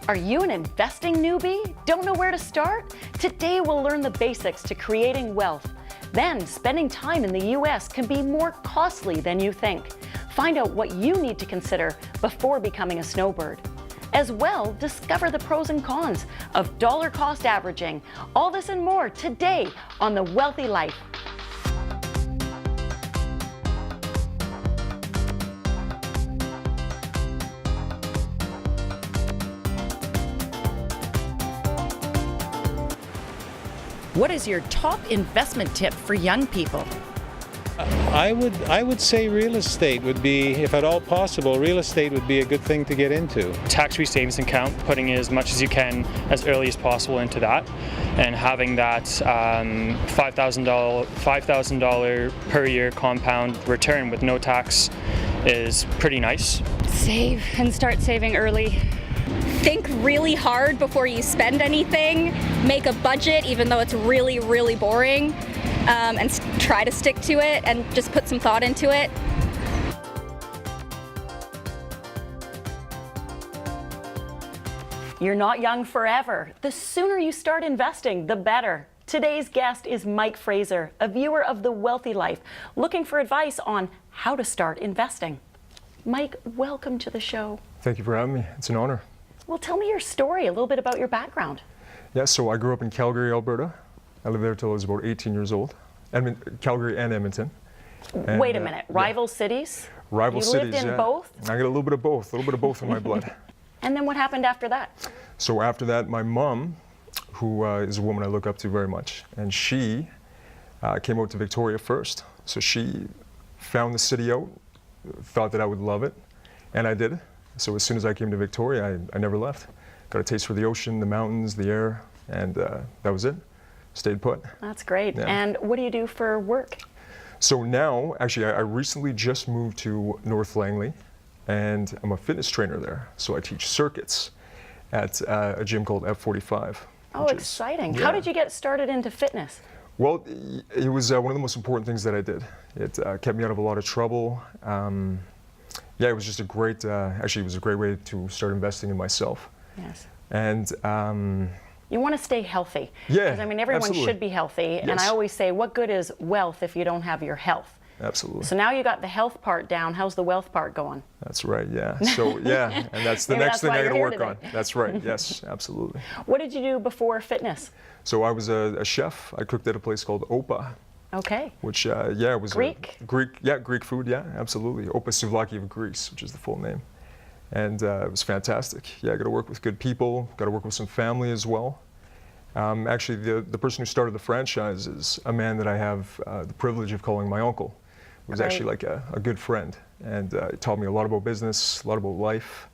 Are you an investing newbie? Don't know where to start? Today we'll learn the basics to creating wealth. Then, spending time in the US can be more costly than you think. Find out what you need to consider before becoming a snowbird. As well, discover the pros and cons of dollar cost averaging. All this and more today on The Wealthy Life. What is your top investment tip for young people? I would say real estate would be, if at all possible, real estate would be a good thing to get into. Tax-free savings account, putting in as much as you can as early as possible into that, and having that $5,000 per year compound return with no tax is pretty nice. Save and start saving early. Think really hard before you spend anything. Make a budget, even though it's really, really boring, and try to stick to it and just put some thought into it. You're not young forever. The sooner you start investing, the better. Today's guest is Mike Fraser, a viewer of The Wealthy Life, looking for advice on how to start investing. Mike, welcome to the show. Thank you for having me. It's an honor. Well, tell me your story, a little bit about your background. Yeah, so I grew up in Calgary, Alberta. I lived there until I was about 18 years old. Calgary and Edmonton. And, wait a minute, rival cities? Rival cities, You lived in both? I got a little bit of both in my blood. And then what happened after that? So after that, my mom, who is a woman I look up to very much, and she came out to Victoria first. So she found the city out, thought that I would love it, and I did. So as soon as I came to Victoria, I never left. Got a taste for the ocean, the mountains, the air, and that was it. Stayed put. That's great. Yeah. And what do you do for work? So now, actually, I recently just moved to North Langley, and I'm a fitness trainer there. So I teach circuits at a gym called F45. Oh, exciting. How did you get started into fitness? Well, it was one of the most important things that I did. It kept me out of a lot of trouble. Yeah, it was just a great, actually it was a great way to start investing in myself. Yes. And you want to stay healthy. Yeah, because I mean, everyone absolutely. should be healthy. Yes. And I always say, what good is wealth if you don't have your health? Absolutely. So now you got the health part down. How's the wealth part going? That's right, yeah. So, yeah, and that's the Maybe next that's thing why I got to you're work here on. today. That's right, yes, absolutely. What did you do before fitness? So I was a chef. I cooked at a place called Opa. Okay. Which, yeah, was Greek? Greek food, yeah, absolutely. Opa Souvlaki of Greece, which is the full name. And it was fantastic. Yeah, I got to work with good people, got to work with some family as well. Actually, the person who started the franchise is a man that I have the privilege of calling my uncle. He was actually like a good friend, and he taught me a lot about business, a lot about life.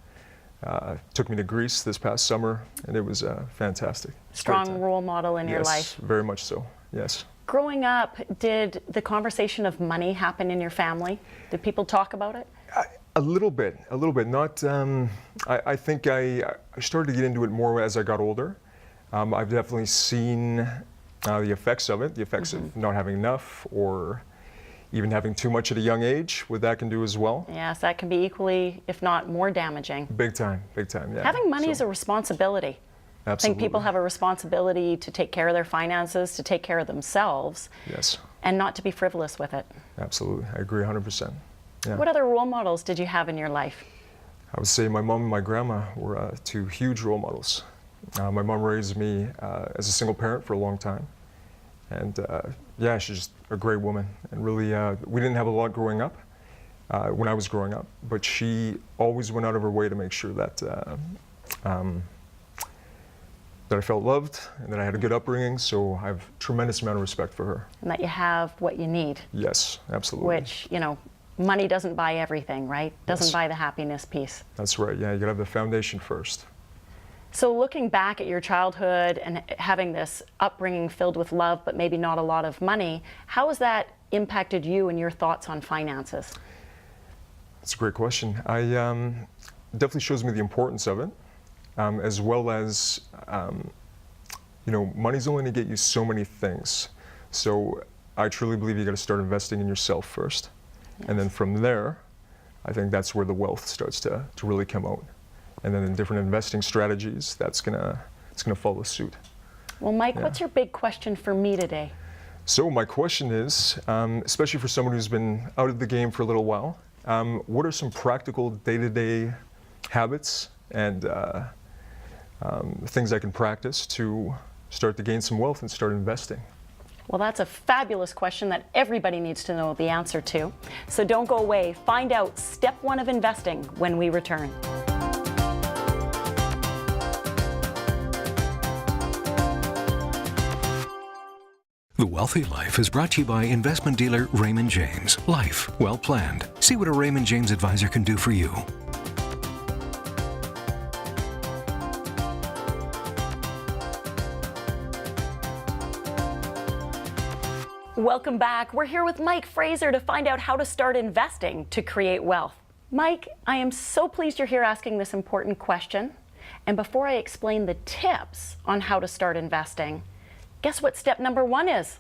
Took me to Greece this past summer, and it was fantastic. Strong role model in your life. Yes, very much so, yes. Growing up, did the conversation of money happen in your family? Did people talk about it? A little bit. Not. I think I started to get into it more as I got older. I've definitely seen the effects of it, the effects of not having enough, or even having too much at a young age, what that can do as well. Yes, that can be equally, if not more damaging. Big time, yeah. Having money is a responsibility. Absolutely. I think people have a responsibility to take care of their finances, to take care of themselves. Yes. And not to be frivolous with it. Absolutely, I agree 100%. Yeah. What other role models did you have in your life? I would say my mom and my grandma were two huge role models. My mom raised me as a single parent for a long time. And yeah, she's just a great woman. And really, we didn't have a lot growing up, when I was growing up, but she always went out of her way to make sure that that I felt loved and that I had a good upbringing, so I have a tremendous amount of respect for her. And that you have what you need. Yes, absolutely. Which, you know, money doesn't buy everything, right? Doesn't Yes. buy the happiness piece. That's right, yeah, you gotta have the foundation first. So looking back at your childhood and having this upbringing filled with love, but maybe not a lot of money, how has that impacted you and your thoughts on finances? That's a great question. Definitely shows me the importance of it, as well as, you know, money's only going to get you so many things. So I truly believe you got to start investing in yourself first. Yes. And then from there, I think that's where the wealth starts to really come out. and then in different investing strategies, it's gonna follow suit. Well, Mike, what's your big question for me today? So my question is, especially for someone who's been out of the game for a little while, what are some practical day-to-day habits and things I can practice to start to gain some wealth and start investing? Well, that's a fabulous question that everybody needs to know the answer to. So don't go away. Find out step 1 of investing when we return. The Wealthy Life is brought to you by investment dealer Raymond James. Life well planned. See what a Raymond James advisor can do for you. Welcome back. We're here with Mike Fraser to find out how to start investing to create wealth. Mike, I am so pleased you're here asking this important question. And before I explain the tips on how to start investing, guess what step number 1 is?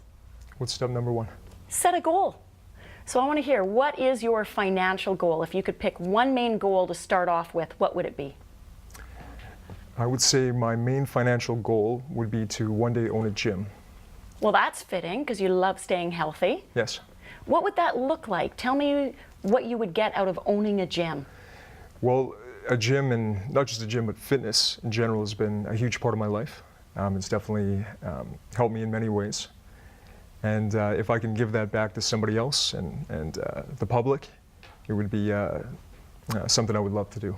What's step number 1? Set a goal. So I want to hear, what is your financial goal? If you could pick one main goal to start off with, what would it be? I would say my main financial goal would be to one day own a gym. Well, that's fitting because you love staying healthy. Yes. What would that look like? Tell me what you would get out of owning a gym. Well, a gym, and not just a gym, but fitness in general has been a huge part of my life. It's definitely helped me in many ways. And if I can give that back to somebody else and the public, it would be something I would love to do.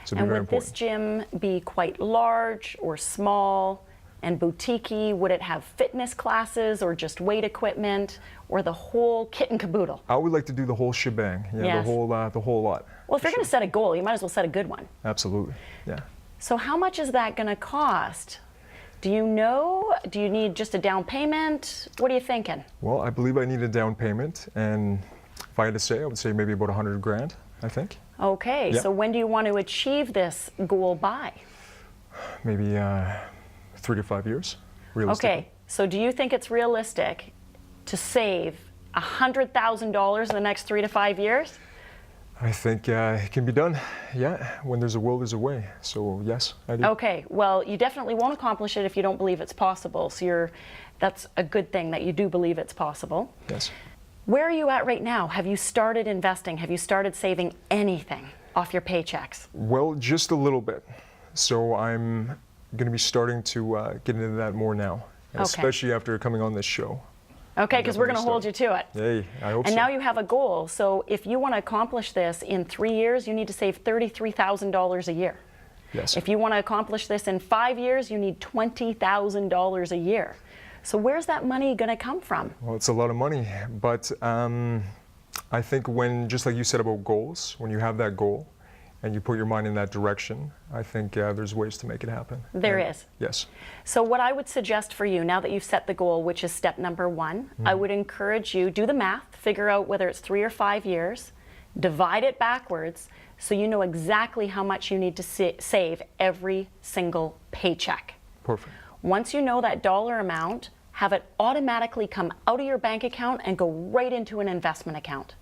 So it'd be And very would this important. gym be quite large or small and boutique-y? Would it have fitness classes or just weight equipment or the whole kit and caboodle? I would like to do the whole shebang, Yes. the whole lot. Well, if you're going to set a goal, you might as well set a good one. Absolutely, yeah. So how much is that going to cost? Do you know? Do you need just a down payment? What are you thinking? Well, I believe I need a down payment, and if I had to say, I would say maybe about 100 grand, I think. Okay, Yeah. so when do you want to achieve this goal by? Maybe 3 to 5 years, realistically. Okay, so do you think it's realistic to save $100,000 in the next 3 to 5 years? I think it can be done, yeah. When there's a will, there's a way. So yes, I do. Okay, well, you definitely won't accomplish it if you don't believe it's possible. So that's a good thing that you do believe it's possible. Yes. Where are you at right now? Have you started investing? Have you started saving anything off your paychecks? Well, just a little bit. So I'm going to be starting to get into that more now, Okay. especially after coming on this show. Okay, because we're going to Definitely hold you to it. Hey, I hope And so. now you have a goal. So if you want to accomplish this in 3 years, you need to save $33,000 a year. Yes. If you want to accomplish this in 5 years, you need $20,000 a year. So where's that money going to come from? Well, it's a lot of money, but I think when, just like you said about goals, when you have that goal and you put your mind in that direction, I think there's ways to make it happen. There And- is. Yes. So what I would suggest for you, now that you've set the goal, which is step number 1, I would encourage you, do the math, figure out whether it's 3 or 5 years, divide it backwards so you know exactly how much you need to save every single paycheck. Perfect. Once you know that dollar amount, have it automatically come out of your bank account and go right into an investment account.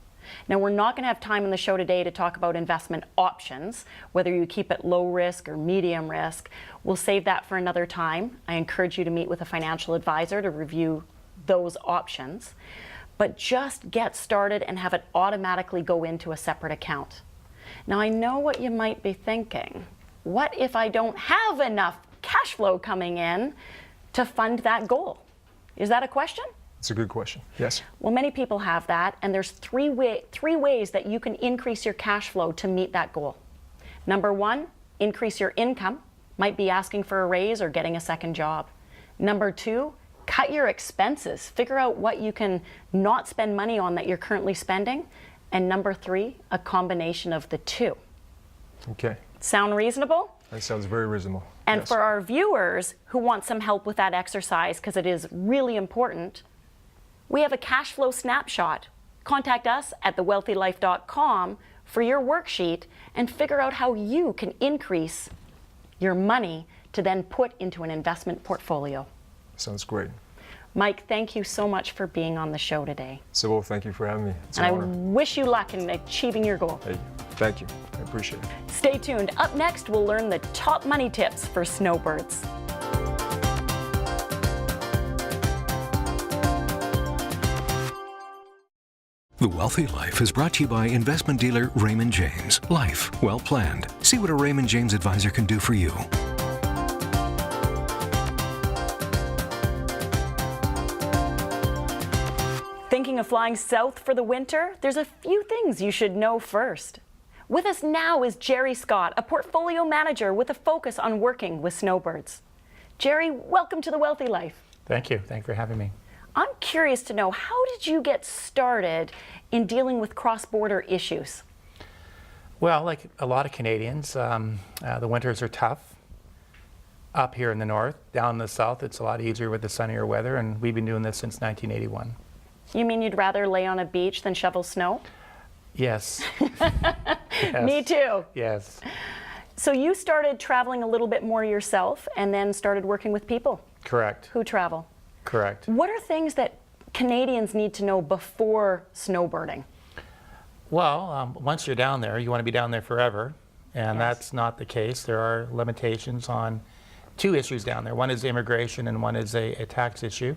Now, we're not going to have time in the show today to talk about investment options, whether you keep it low risk or medium risk. We'll save that for another time. I encourage you to meet with a financial advisor to review those options. But just get started and have it automatically go into a separate account. Now, I know what you might be thinking. What if I don't have enough cash flow coming in to fund that goal? Is that a question? It's a good question. Yes. Well, many people have that, and there's three ways that you can increase your cash flow to meet that goal. Number 1, increase your income. Might be asking for a raise or getting a second job. Number 2, cut your expenses. Figure out what you can not spend money on that you're currently spending. And number 3, a combination of the two. Okay. Sound reasonable? That sounds very reasonable. And Yes. for our viewers who want some help with that exercise, because it is really important, we have a cash flow snapshot. Contact us at thewealthylife.com for your worksheet and figure out how you can increase your money to then put into an investment portfolio. Sounds great. Mike, thank you so much for being on the show today. Sybil, thank you for having me. It's an And I honor. wish you luck in achieving your goal. Hey. Thank you. I appreciate it. Stay tuned. Up next, we'll learn the top money tips for snowbirds. The Wealthy Life is brought to you by investment dealer Raymond James. Life well planned. See what a Raymond James advisor can do for you. Thinking of flying south for the winter? There's a few things you should know first. With us now is Gerry Scott, a portfolio manager with a focus on working with snowbirds. Gerry, welcome to The Wealthy Life. Thank you. Thank you for having me. I'm curious to know, how did you get started in dealing with cross-border issues? Well, like a lot of Canadians, the winters are tough. Up here in the north, down in the south, it's a lot easier with the sunnier weather, and we've been doing this since 1981. You mean you'd rather lay on a beach than shovel snow? Yes. Yes. Me too. Yes. So you started traveling a little bit more yourself and then started working with people Correct. who travel. Correct. What are things that Canadians need to know before snowbirding? Well, once you're down there, you want to be down there forever, and Yes. that's not the case. There are limitations on two issues down there. One is immigration, and one is a tax issue.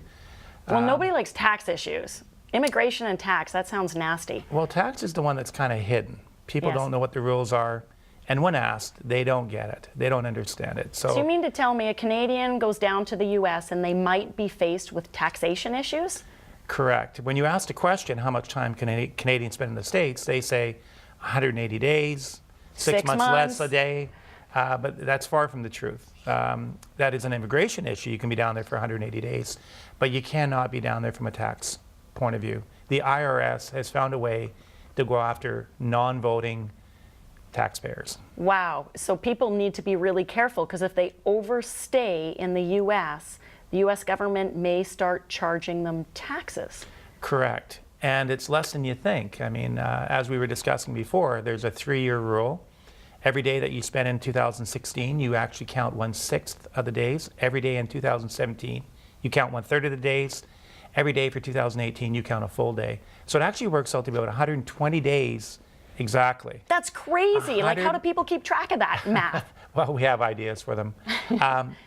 Well, nobody likes tax issues. Immigration and tax, that sounds nasty. Well, tax is the one that's kind of hidden. People Yes. don't know what the rules are, and when asked, they don't get it. They don't understand it. So you mean to tell me a Canadian goes down to the US and they might be faced with taxation issues? Correct. When you ask the question, how much time Canadians spend in the States, they say 180 days, 6 months less a day, but that's far from the truth. That is an immigration issue. You can be down there for 180 days, but you cannot be down there from a tax point of view. The IRS has found a way to go after non-voting taxpayers. Wow. So people need to be really careful, because if they overstay in the US government may start charging them taxes. Correct. And it's less than you think. I mean, as we were discussing before, there's a 3-year rule. Every day that you spend in 2016, you actually count 1/6 of the days. Every day in 2017, you count 1/3 of the days. Every day for 2018, you count a full day. So it actually works out to be about 120 days exactly. That's crazy. Like, how 100 do people keep track of that math? Well, we have ideas for them.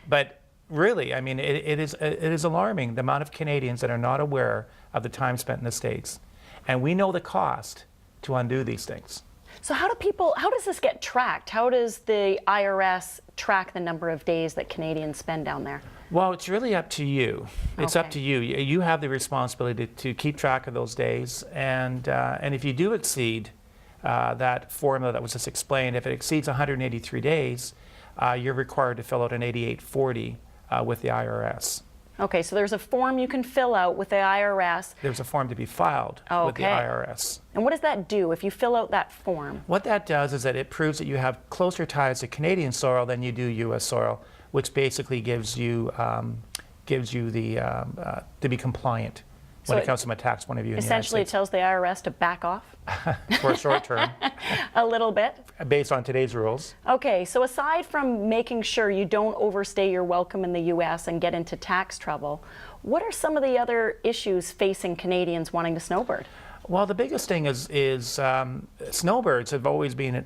But really, I mean, it is alarming the amount of Canadians that are not aware of the time spent in the States. And we know the cost to undo these things. So how does this get tracked? How does the IRS track the number of days that Canadians spend down there? Well, it's really up to you. It's up Okay. to you. You have the responsibility to keep track of those days. And if you do exceed that formula that was just explained, if it exceeds 183 days, you're required to fill out an 8840 with the IRS. Okay, so there's a form you can fill out with the IRS. There's a form to be filed with the Okay. IRS. And what does that do if you fill out that form? What that does is that it proves that you have closer ties to Canadian soil than you do U.S. soil, which basically gives you the to be compliant when So it comes from a tax point of view. Essentially, in it tells the IRS to back off the United States. For a short term, a little bit. based on today's rules. Okay, so aside from making sure you don't overstay your welcome in the U.S. and get into tax trouble, what are some of the other issues facing Canadians wanting to snowbird? Well, the biggest thing is snowbirds have always been an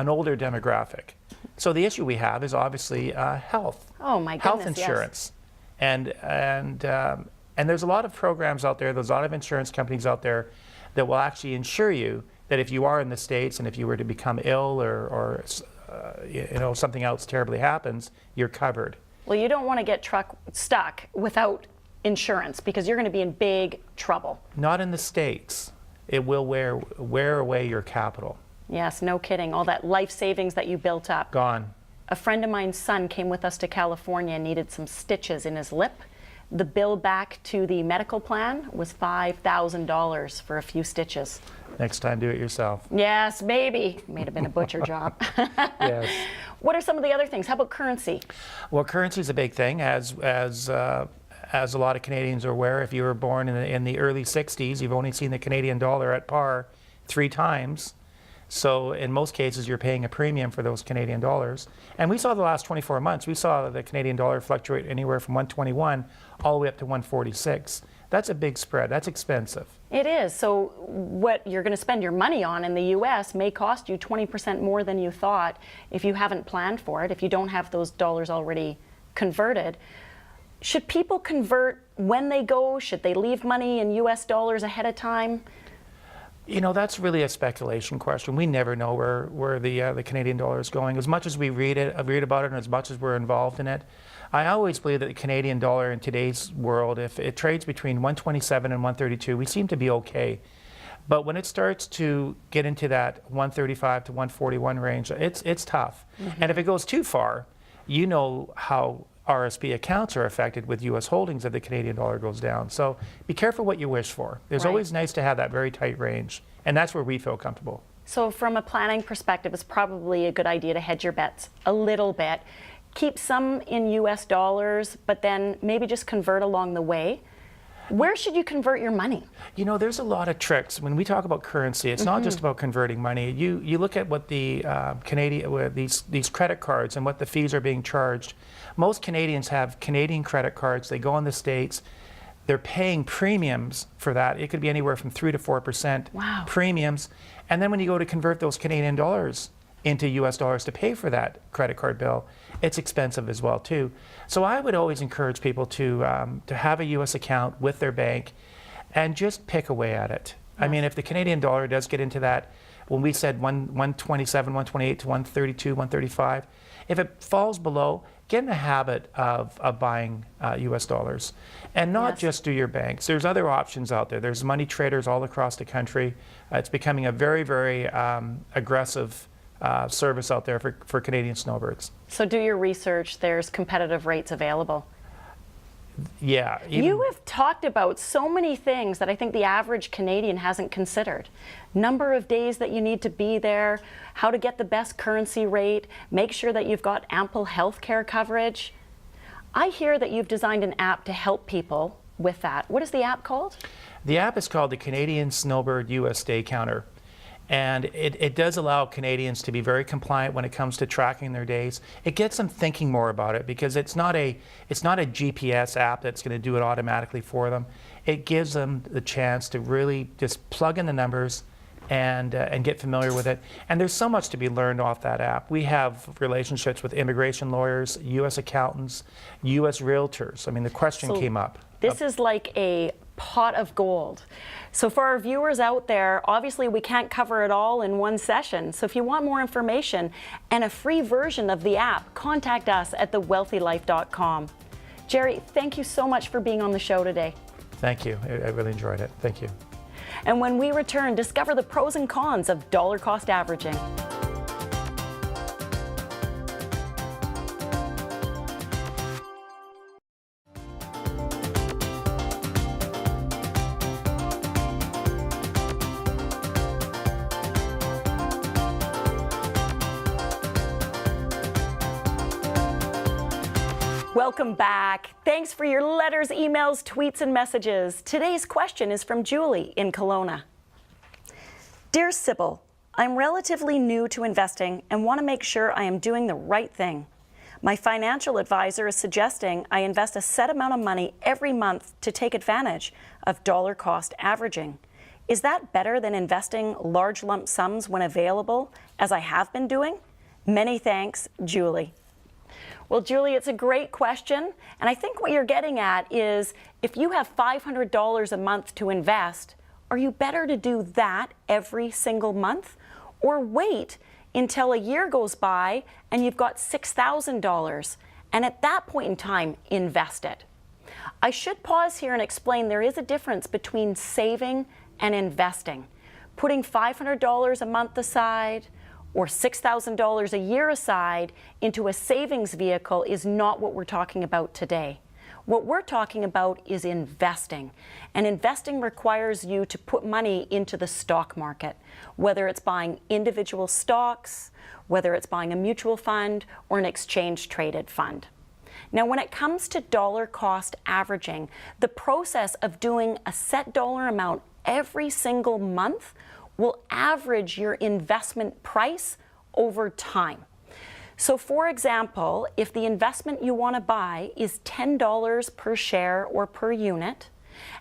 older demographic. So the issue we have is obviously health. Oh my Health goodness, yes. insurance, and there's a lot of programs out there. There's a lot of insurance companies out there that will actually insure you that if you are in the States and if you were to become ill or something else terribly happens, you're covered. Well, you don't want to get stuck without insurance, because you're going to be in big trouble. Not in the States. It will wear away your capital. Yes, no kidding. All that life savings that you built up. Gone. A friend of mine's son came with us to California and needed some stitches in his lip. The bill back to the medical plan was $5,000 for a few stitches. Next time, do it yourself. Yes, maybe. May have been a butcher job. Yes. What are some of the other things? How about currency? Well, currency is a big thing, as a lot of Canadians are aware. If you were born in the early 60s, you've only seen the Canadian dollar at par 3 times. So in most cases, you're paying a premium for those Canadian dollars. And we saw the last 24 months, we saw the Canadian dollar fluctuate anywhere from 121 all the way up to 146. That's a big spread. That's expensive. It is. So what you're going to spend your money on in the US may cost you 20% more than you thought if you haven't planned for it, if you don't have those dollars already converted. Should people convert when they go? Should they leave money in US dollars ahead of time? You know, that's really a speculation question. We never know where the Canadian dollar is going. As much as we read about it and as much as we're involved in it, I always believe that the Canadian dollar in today's world, if it trades between 127 and 132, we seem to be okay. But when it starts to get into that 135 to 141 range, it's tough. Mm-hmm. And if it goes too far, you know how RSP accounts are affected with U.S. holdings if the Canadian dollar goes down. So be careful what you wish for. It's always nice to have that very tight range, and that's where we feel comfortable. So from a planning perspective, it's probably a good idea to hedge your bets a little bit. Keep some in US dollars, but then maybe just convert along the way. Where should you convert your money? You know, there's a lot of tricks. When we talk about currency, it's not just about converting money. You look at what the these credit cards and what the fees are being charged. Most Canadians have Canadian credit cards. They go in the States. They're paying premiums for that. It could be anywhere from 3 to 4% premiums. And then when you go to convert those Canadian dollars into US dollars to pay for that credit card bill, it's expensive as well too. So I would always encourage people to have a US account with their bank and just pick away at it. Yes. I mean, if the Canadian dollar does get into that, when we said 127, 128 to 132, 135, if it falls below, get in the habit of buying US dollars and not just do your banks. There's other options out there. There's money traders all across the country. It's becoming a very, very aggressive service out there for Canadian snowbirds. So do your research. There's competitive rates available. Yeah. You have talked about so many things that I think the average Canadian hasn't considered. Number of days that you need to be there, how to get the best currency rate, make sure that you've got ample health care coverage. I hear that you've designed an app to help people with that. What is the app called? The app is called the Canadian Snowbird US Day Counter. And it does allow Canadians to be very compliant when it comes to tracking their days. It gets them thinking more about it because it's not a GPS app that's going to do it automatically for them. It gives them the chance to really just plug in the numbers and get familiar with it. And there's so much to be learned off that app. We have relationships with immigration lawyers, U.S. accountants, U.S. realtors. I mean, the question came up. This is like a pot of gold. So for our viewers out there, obviously we can't cover it all in one session. So if you want more information and a free version of the app, contact us at thewealthylife.com. Gerry, thank you so much for being on the show today. Thank you. I really enjoyed it. Thank you. And when we return, discover the pros and cons of dollar cost averaging. Welcome back. Thanks for your letters, emails, tweets, and messages. Today's question is from Julie in Kelowna. Dear Sybil, I'm relatively new to investing and want to make sure I am doing the right thing. My financial advisor is suggesting I invest a set amount of money every month to take advantage of dollar cost averaging. Is that better than investing large lump sums when available, as I have been doing? Many thanks, Julie. Well, Julie, it's a great question. And I think what you're getting at is if you have $500 a month to invest, are you better to do that every single month or wait until a year goes by and you've got $6,000 and at that point in time, invest it? I should pause here and explain there is a difference between saving and investing. Putting $500 a month aside or $6,000 a year aside into a savings vehicle is not what we're talking about today. What we're talking about is investing. And investing requires you to put money into the stock market, whether it's buying individual stocks, whether it's buying a mutual fund or an exchange-traded fund. Now, when it comes to dollar cost averaging, the process of doing a set dollar amount every single month will average your investment price over time. So for example, if the investment you want to buy is $10 per share or per unit,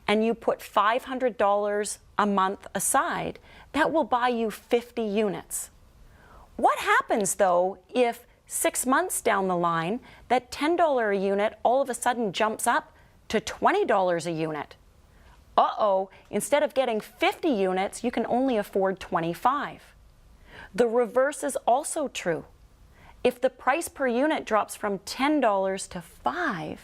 and you put $500 a month aside, that will buy you 50 units. What happens though if 6 months down the line, that $10 a unit all of a sudden jumps up to $20 a unit? Uh-oh, instead of getting 50 units, you can only afford 25. The reverse is also true. If the price per unit drops from $10 to $5,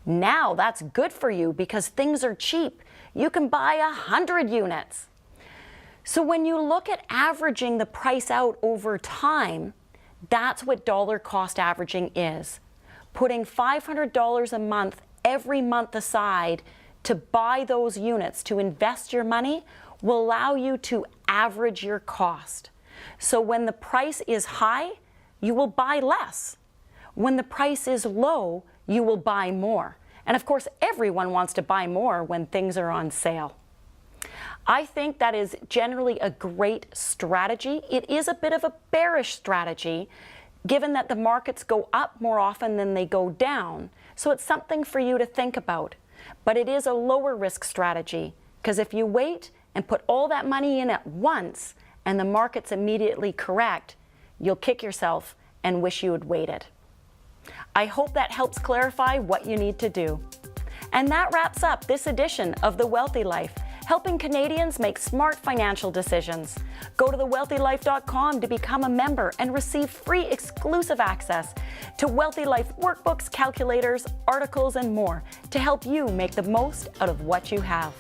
now that's good for you because things are cheap. You can buy 100 units. So when you look at averaging the price out over time, that's what dollar cost averaging is. Putting $500 a month every month aside to buy those units, to invest your money, will allow you to average your cost. So when the price is high, you will buy less. When the price is low, you will buy more. And of course, everyone wants to buy more when things are on sale. I think that is generally a great strategy. It is a bit of a bearish strategy, given that the markets go up more often than they go down. So it's something for you to think about. But it is a lower risk strategy, because if you wait and put all that money in at once and the markets immediately correct, you'll kick yourself and wish you had waited. I hope that helps clarify what you need to do. And that wraps up this edition of The Wealthy Life, helping Canadians make smart financial decisions. Go to thewealthylife.com to become a member and receive free exclusive access to Wealthy Life workbooks, calculators, articles, and more to help you make the most out of what you have.